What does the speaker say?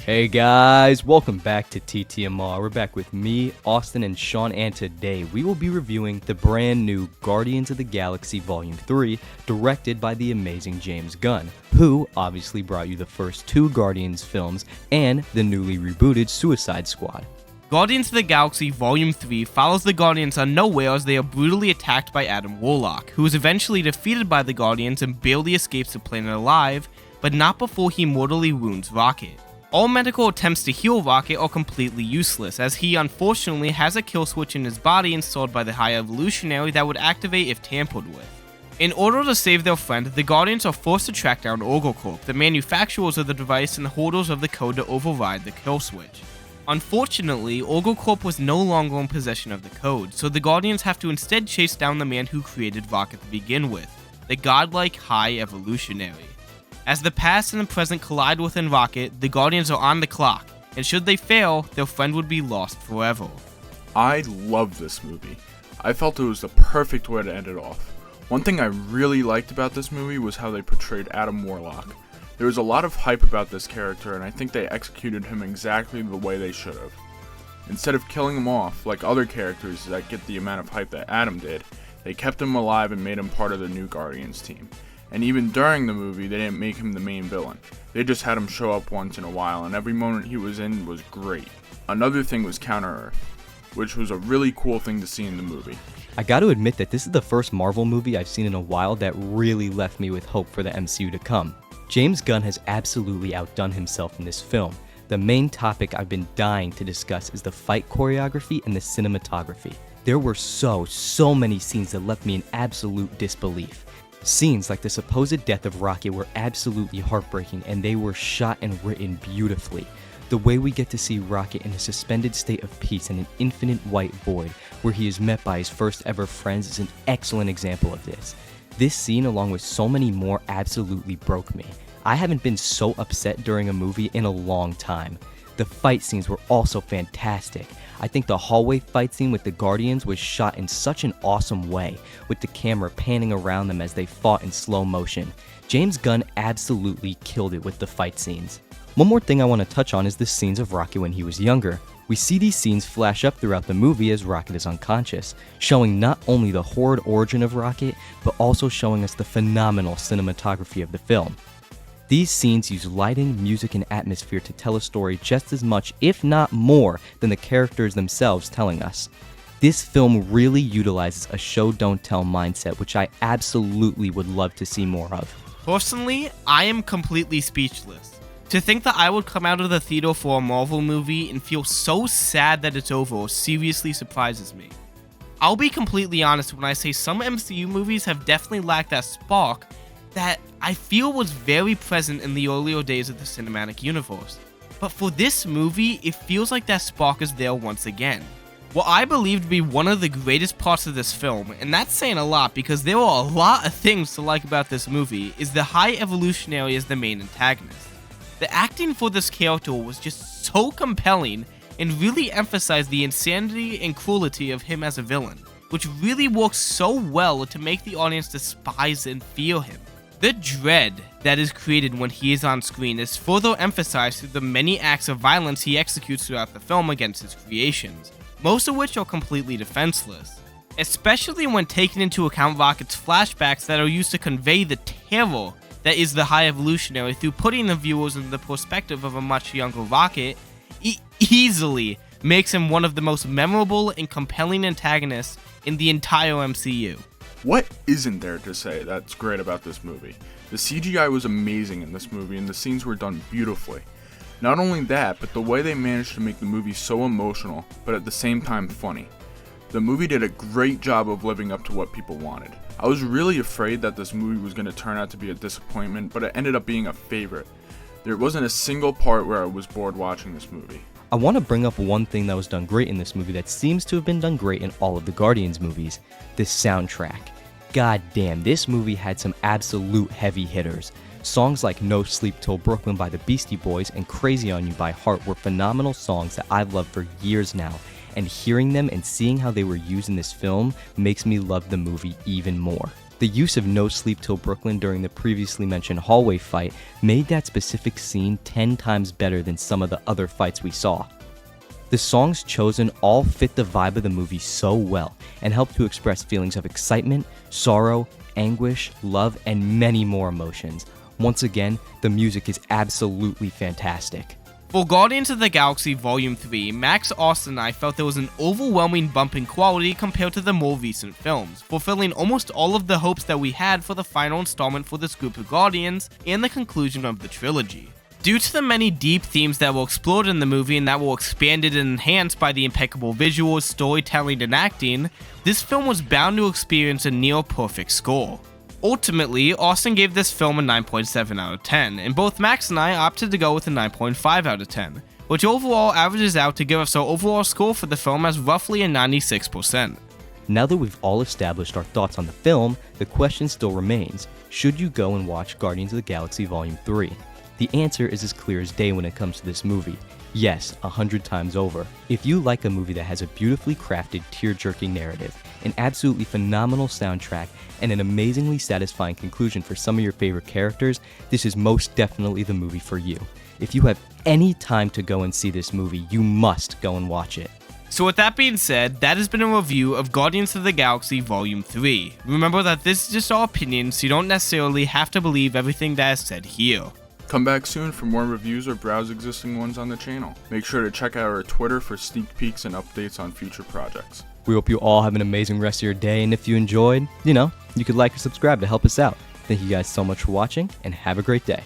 Hey guys, welcome back to TTMR. We're back with me, Austin, and Sean, and today we will be reviewing the brand new Guardians of the Galaxy Volume 3, directed by the amazing James Gunn, who obviously brought you the first two Guardians films and the newly rebooted Suicide Squad. Guardians of the Galaxy Volume 3 follows the Guardians unaware as they are brutally attacked by Adam Warlock, who is eventually defeated by the Guardians and barely escapes the planet alive, but not before he mortally wounds Rocket. All medical attempts to heal Rocket are completely useless, as he unfortunately has a kill switch in his body installed by the High Evolutionary that would activate if tampered with. In order to save their friend, the Guardians are forced to track down OrgoCorp, the manufacturers of the device and the holders of the code to override the kill switch. Unfortunately, OrgoCorp was no longer in possession of the code, so the Guardians have to instead chase down the man who created Rocket to begin with, the godlike High Evolutionary. As the past and the present collide within Rocket, the Guardians are on the clock, and should they fail, their friend would be lost forever. I love this movie. I felt it was the perfect way to end it off. One thing I really liked about this movie was how they portrayed Adam Warlock. There was a lot of hype about this character, and I think they executed him exactly the way they should have. Instead of killing him off like other characters that get the amount of hype that Adam did, they kept him alive and made him part of the new Guardians team. And even during the movie, they didn't make him the main villain. They just had him show up once in a while, and every moment he was in was great. Another thing was Counter-Earth, which was a really cool thing to see in the movie. I gotta admit that this is the first Marvel movie I've seen in a while that really left me with hope for the MCU to come. James Gunn has absolutely outdone himself in this film. The main topic I've been dying to discuss is the fight choreography and the cinematography. There were so many scenes that left me in absolute disbelief. Scenes like the supposed death of Rocket were absolutely heartbreaking, and they were shot and written beautifully. The way we get to see Rocket in a suspended state of peace in an infinite white void where he is met by his first ever friends is an excellent example of this. This scene, along with so many more, absolutely broke me. I haven't been so upset during a movie in a long time. The fight scenes were also fantastic. I think the hallway fight scene with the Guardians was shot in such an awesome way, with the camera panning around them as they fought in slow motion. James Gunn absolutely killed it with the fight scenes. One more thing I want to touch on is the scenes of Rocket when he was younger. We see these scenes flash up throughout the movie as Rocket is unconscious, showing not only the horrid origin of Rocket, but also showing us the phenomenal cinematography of the film. These scenes use lighting, music, and atmosphere to tell a story just as much, if not more, than the characters themselves telling us. This film really utilizes a show-don't-tell mindset, which I absolutely would love to see more of. Personally, I am completely speechless. To think that I would come out of the theater for a Marvel movie and feel so sad that it's over seriously surprises me. I'll be completely honest when I say some MCU movies have definitely lacked that spark that I feel was very present in the earlier days of the cinematic universe. But for this movie, it feels like that spark is there once again. What I believe to be one of the greatest parts of this film, and that's saying a lot because there are a lot of things to like about this movie, is the High Evolutionary as the main antagonist. The acting for this character was just so compelling and really emphasized the insanity and cruelty of him as a villain, which really works so well to make the audience despise and fear him. The dread that is created when he is on screen is further emphasized through the many acts of violence he executes throughout the film against his creations, most of which are completely defenseless, especially when taking into account Rocket's flashbacks that are used to convey the terror that is the High Evolutionary through putting the viewers in the perspective of a much younger Rocket. Easily makes him one of the most memorable and compelling antagonists in the entire MCU. What isn't there to say that's great about this movie? The CGI was amazing in this movie and the scenes were done beautifully. Not only that, but the way they managed to make the movie so emotional, but at the same time funny. The movie did a great job of living up to what people wanted. I was really afraid that this movie was going to turn out to be a disappointment, but it ended up being a favorite. There wasn't a single part where I was bored watching this movie. I want to bring up one thing that was done great in this movie that seems to have been done great in all of the Guardians movies: the soundtrack. God damn, this movie had some absolute heavy hitters. Songs like No Sleep Till Brooklyn by the Beastie Boys and Crazy on You by Heart were phenomenal songs that I've loved for years now, and hearing them and seeing how they were used in this film makes me love the movie even more. The use of No Sleep Till Brooklyn during the previously mentioned hallway fight made that specific scene 10 times better than some of the other fights we saw. The songs chosen all fit the vibe of the movie so well and help to express feelings of excitement, sorrow, anguish, love, and many more emotions. Once again, the music is absolutely fantastic. For Guardians of the Galaxy Volume 3, Max, Austin, and I felt there was an overwhelming bump in quality compared to the more recent films, fulfilling almost all of the hopes that we had for the final installment for this group of Guardians and the conclusion of the trilogy. Due to the many deep themes that were explored in the movie and that were expanded and enhanced by the impeccable visuals, storytelling, and acting, this film was bound to experience a near-perfect score. Ultimately, Austin gave this film a 9.7 out of 10, and both Max and I opted to go with a 9.5 out of 10, which overall averages out to give us our overall score for the film as roughly a 96%. Now that we've all established our thoughts on the film, the question still remains, should you go and watch Guardians of the Galaxy Volume 3? The answer is as clear as day when it comes to this movie. Yes, 100 times over. If you like a movie that has a beautifully crafted, tear-jerking narrative, an absolutely phenomenal soundtrack, and an amazingly satisfying conclusion for some of your favorite characters, this is most definitely the movie for you. If you have any time to go and see this movie, you must go and watch it. So with that being said, that has been a review of Guardians of the Galaxy Volume 3. Remember that this is just our opinion, so you don't necessarily have to believe everything that is said here. Come back soon for more reviews or browse existing ones on the channel. Make sure to check out our Twitter for sneak peeks and updates on future projects. We hope you all have an amazing rest of your day, and if you enjoyed, you could like or subscribe to help us out. Thank you guys so much for watching, and have a great day.